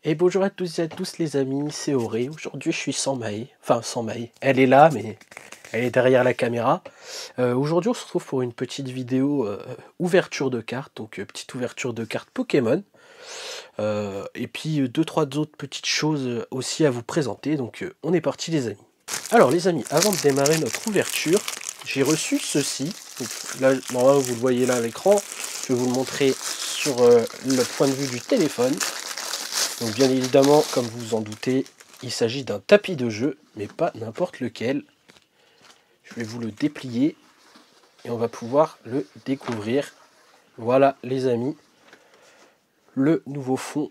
Et bonjour à tous et à tous les amis, c'est Auré. Aujourd'hui je suis sans Maë, enfin sans Maë, elle est là mais elle est derrière la caméra. Aujourd'hui on se retrouve pour une petite vidéo ouverture de cartes, donc petite ouverture de cartes Pokémon. Et puis deux trois autres petites choses aussi à vous présenter, donc on est parti les amis. Alors les amis, avant de démarrer notre ouverture, j'ai reçu ceci. Donc, là, normalement vous le voyez là à l'écran, je vais vous le montrer sur le point de vue du téléphone. Donc bien évidemment, comme vous vous en doutez, il s'agit d'un tapis de jeu, mais pas n'importe lequel. Je vais vous le déplier et on va pouvoir le découvrir. Voilà les amis, le nouveau fond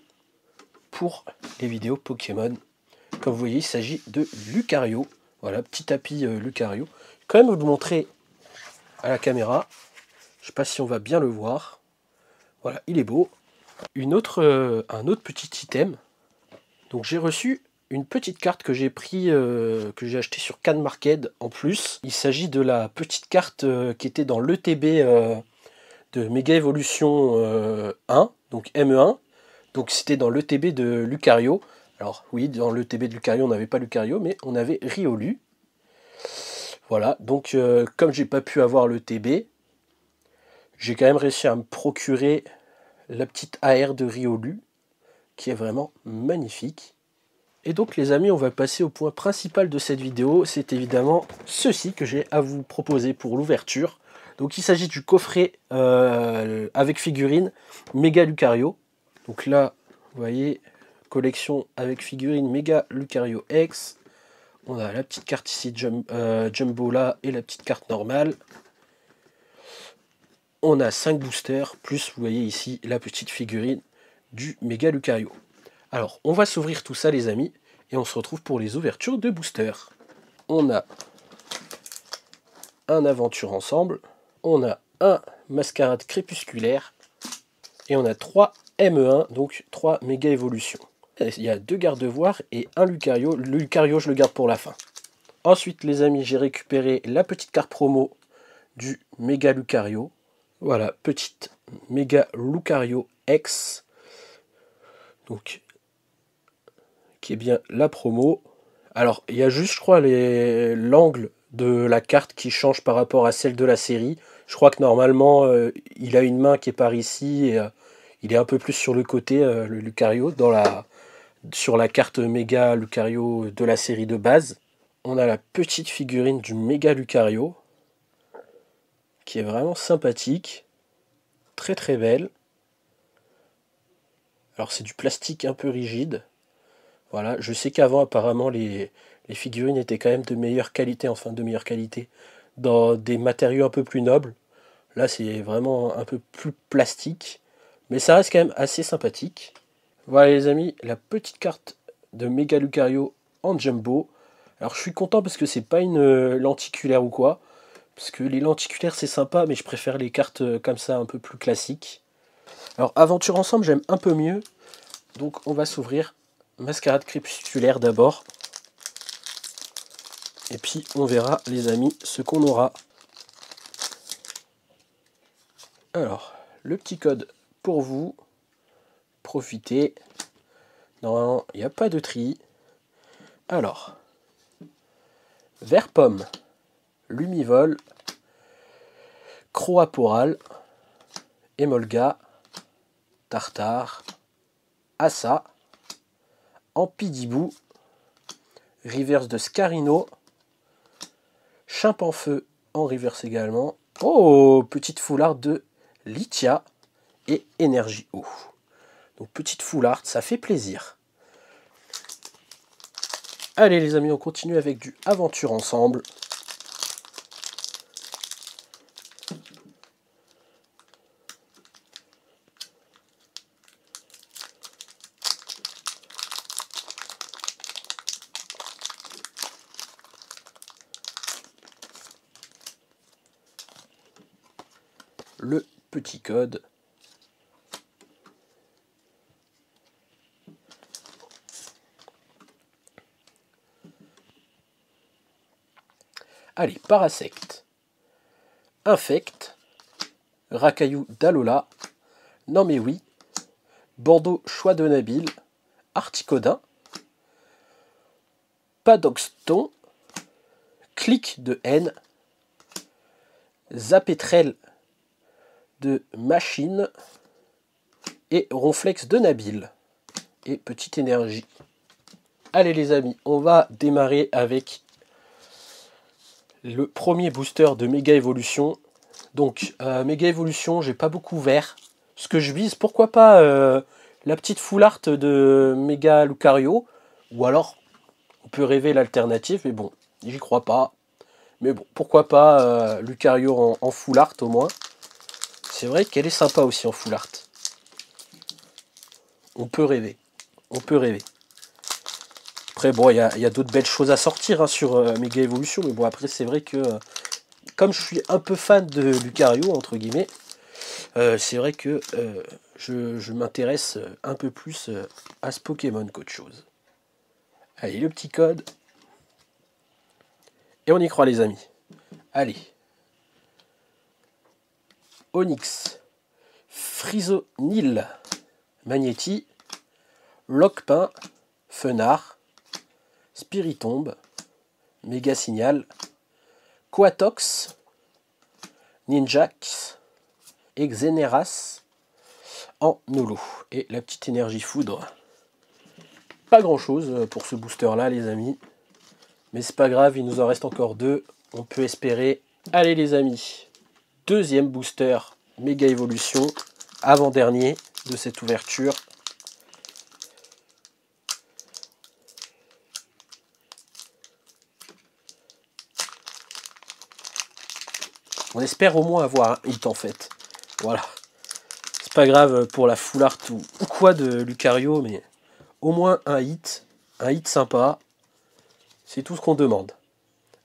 pour les vidéos Pokémon. Comme vous voyez, il s'agit de Lucario. Voilà, petit tapis Lucario. Je vais quand même vous le montrer à la caméra. Je ne sais pas si on va bien le voir. Voilà, il est beau. Un autre petit item. Donc j'ai reçu une petite carte que j'ai acheté sur Can Market en plus. Il s'agit de la petite carte qui était dans l'ETB de Mega Evolution 1, donc ME1. Donc c'était dans l'ETB de Lucario. Alors oui, dans l'ETB de Lucario, on n'avait pas Lucario, mais on avait Riolu. Voilà, donc comme j'ai pas pu avoir l'ETB, j'ai quand même réussi à me procurer la petite AR de Riolu, qui est vraiment magnifique. Et donc les amis, on va passer au point principal de cette vidéo, c'est évidemment ceci que j'ai à vous proposer pour l'ouverture. Donc il s'agit du coffret avec figurine Mega Lucario. Donc là, vous voyez, collection avec figurine Mega Lucario X. On a la petite carte ici Jumbo là et la petite carte normale. On a 5 boosters, plus vous voyez ici la petite figurine du Mega Lucario. Alors, on va s'ouvrir tout ça les amis, et on se retrouve pour les ouvertures de boosters. On a un aventure ensemble, on a un mascarade crépusculaire, et on a 3 ME1, donc 3 méga évolutions. Il y a 2 garde-voirs et un Lucario. Le Lucario, je le garde pour la fin. Ensuite, les amis, j'ai récupéré la petite carte promo du Méga Lucario. Voilà, petite Méga Lucario X. Donc, qui est bien la promo. Alors, il y a juste, je crois, l'angle de la carte qui change par rapport à celle de la série. Je crois que normalement, il a une main qui est par ici, et il est un peu plus sur le côté, le Lucario, sur la carte Méga Lucario de la série de base. On a la petite figurine du Méga Lucario, qui est vraiment sympathique, très très belle. Alors c'est du plastique un peu rigide. Voilà, je sais qu'avant apparemment les figurines étaient quand même de meilleure qualité, dans des matériaux un peu plus nobles. Là c'est vraiment un peu plus plastique, mais ça reste quand même assez sympathique. Voilà les amis, la petite carte de Mega Lucario en Jumbo. Alors je suis content parce que c'est pas une lenticulaire ou quoi, parce que les lenticulaires c'est sympa, mais je préfère les cartes comme ça un peu plus classiques. Alors aventure ensemble j'aime un peu mieux, donc on va s'ouvrir mascarade crépusculaire d'abord. Et puis on verra les amis ce qu'on aura. Alors, le petit code pour vous. Profitez. Normalement, il n'y a pas de tri. Alors, vert pomme, lumivol, croaporal, Emolga, tartare, assa, ampidibou, reverse de Scarino, chimpanfeu en reverse également. Oh, petite foulard de Litia et énergie eau. Donc petite foulard, ça fait plaisir. Allez les amis, on continue avec du aventure ensemble. Le petit code. Allez, Parasect, Infect, Racaillou d'Alola, Non mais oui, Bordeaux Choix de Nabil, Articodin, Padoxton, Clic de N, Zapétrel de Machine et Ronflex de Nabil. Et petite énergie. Allez les amis, on va démarrer avec le premier booster de Méga Évolution. Donc Méga Évolution, j'ai pas beaucoup vert. Ce que je vise, pourquoi pas la petite full art de Méga Lucario. Ou alors, on peut rêver l'alternative, mais bon, j'y crois pas. Mais bon, pourquoi pas Lucario en full art au moins. C'est vrai qu'elle est sympa aussi en full art. On peut rêver. On peut rêver. Après, bon, il y a d'autres belles choses à sortir hein, sur Méga Évolution. Mais bon, après, c'est vrai que comme je suis un peu fan de Lucario, entre guillemets, c'est vrai que je m'intéresse un peu plus à ce Pokémon qu'autre chose. Allez, le petit code. Et on y croit, les amis. Allez. Onyx, Frisonil, Magnéti, Lockpin, Fenard, Spiritombe, Méga Signal, Quatox, Ninjax et Xeneras en holo. Et la petite énergie foudre. Pas grand chose pour ce booster là les amis. Mais c'est pas grave, il nous en reste encore 2. On peut espérer. Allez les amis. Deuxième booster Méga Évolution. Avant-dernier de cette ouverture. On espère au moins avoir un hit en fait. Voilà. C'est pas grave pour la full art ou quoi de Lucario, mais au moins un hit sympa. C'est tout ce qu'on demande.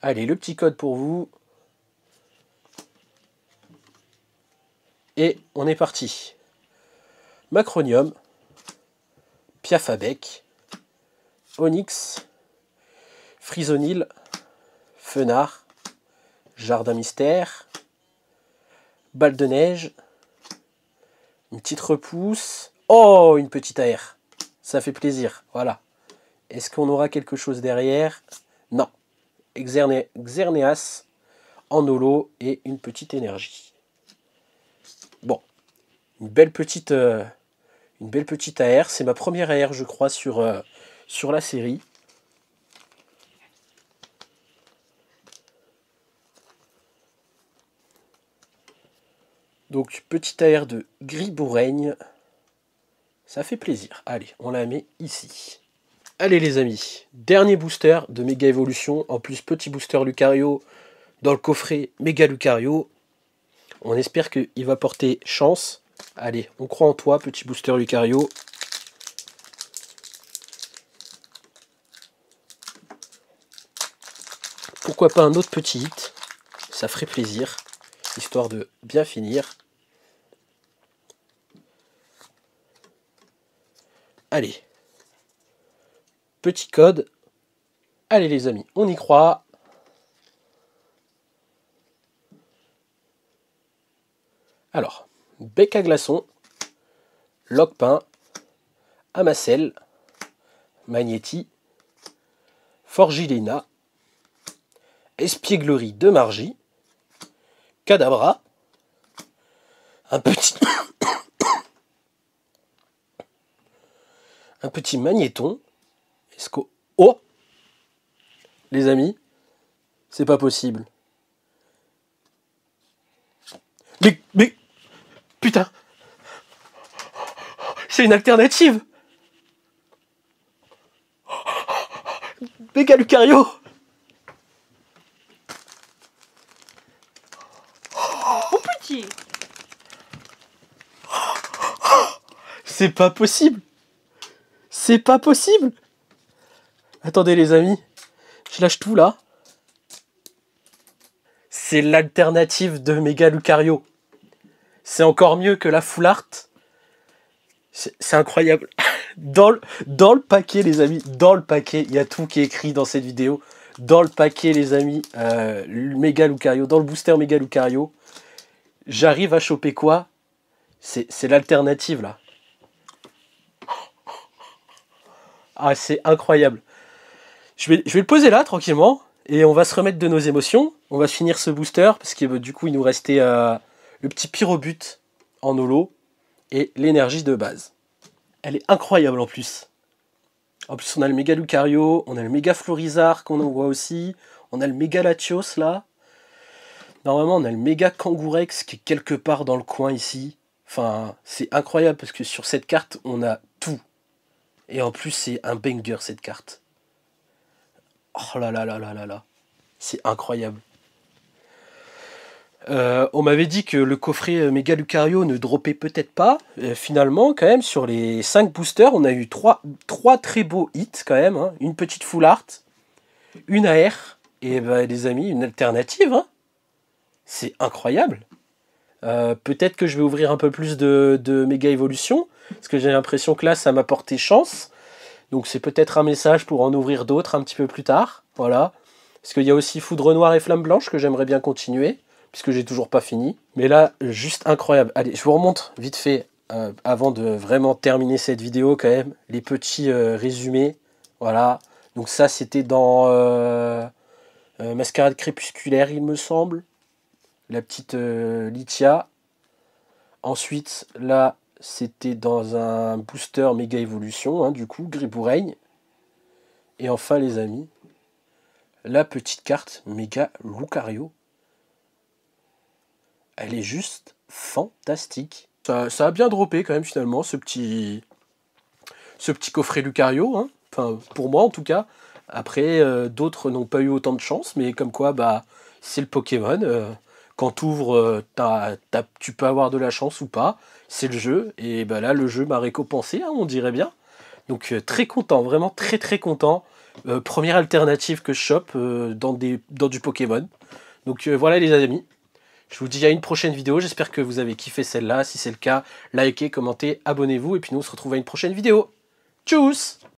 Allez, le petit code pour vous. Et on est parti. Macronium, Piafabec, Onyx, Frisonil, Fenard, Jardin Mystère, Balle de Neige, une petite repousse. Oh, une petite AR. Ça fait plaisir, voilà. Est-ce qu'on aura quelque chose derrière? Non. Xerneas en holo et une petite énergie. Bon, une belle petite AR. C'est ma première AR, je crois, sur la série. Donc, petite AR de Gribouraigne. Ça fait plaisir. Allez, on la met ici. Allez les amis, dernier booster de Méga Évolution. En plus, petit booster Lucario dans le coffret Méga Lucario. On espère qu'il va porter chance. Allez, on croit en toi, petit booster Lucario. Pourquoi pas un autre petit hit? Ça ferait plaisir, histoire de bien finir. Allez. Petit code. Allez les amis, on y croit. Alors, bec à glaçon, Lockpin, Amacel, Magnéti, Forgilena, Espièglerie de Margie, Kadabra, un petit magnéton. Oh, les amis, c'est pas possible. Mais, putain, c'est une alternative. Méga Lucario. Mon petit. C'est pas possible. C'est pas possible. Attendez les amis, je lâche tout là. C'est l'alternative de Méga Lucario. C'est encore mieux que la full art. C'est incroyable. Dans le paquet les amis, dans le paquet, il y a tout qui est écrit dans cette vidéo. Dans le paquet les amis, Méga Lucario, dans le booster Méga Lucario, j'arrive à choper quoi? C'est l'alternative là. Ah, c'est incroyable. Je vais le poser là, tranquillement, et on va se remettre de nos émotions. On va finir ce booster, parce que du coup, il nous restait le petit pyrobut en holo, et l'énergie de base. Elle est incroyable en plus. En plus, on a le méga Lucario, on a le méga Florizard qu'on en voit aussi, on a le méga Latios là. Normalement, on a le méga Kangourex qui est quelque part dans le coin ici. Enfin, c'est incroyable parce que sur cette carte, on a tout. Et en plus, c'est un banger cette carte. Oh là là là là là là. C'est incroyable. On m'avait dit que le coffret Mega Lucario ne droppait peut-être pas. Finalement, quand même, sur les 5 boosters, on a eu 3 très beaux hits quand même. Hein. Une petite full art, une AR, et bah, les amis, une alternative. Hein. C'est incroyable. Peut-être que je vais ouvrir un peu plus de méga évolution, parce que j'ai l'impression que là, ça m'a porté chance. Donc c'est peut-être un message pour en ouvrir d'autres un petit peu plus tard. Voilà. Parce qu'il y a aussi Foudre Noire et Flamme Blanche que j'aimerais bien continuer, puisque j'ai toujours pas fini. Mais là, juste incroyable. Allez, je vous remontre vite fait, avant de vraiment terminer cette vidéo quand même, les petits résumés. Voilà. Donc ça, c'était dans Mascarade Crépusculaire, il me semble. La petite Lythia. Ensuite, là, c'était dans un booster méga évolution, hein, du coup, Griboureigne. Et enfin, les amis, la petite carte méga Lucario. Elle est juste fantastique. Ça a bien droppé quand même finalement, ce petit coffret Lucario. Hein. Enfin, pour moi en tout cas. Après, d'autres n'ont pas eu autant de chance, mais comme quoi, bah, c'est le Pokémon. Quand tu ouvres, tu peux avoir de la chance ou pas. C'est le jeu. Et bah là, le jeu m'a récompensé, hein, on dirait bien. Donc très content, vraiment très très content. Première alternative que je chope dans du Pokémon. Donc voilà les amis. Je vous dis à une prochaine vidéo. J'espère que vous avez kiffé celle-là. Si c'est le cas, likez, commentez, abonnez-vous. Et puis nous on se retrouve à une prochaine vidéo. Tchuss!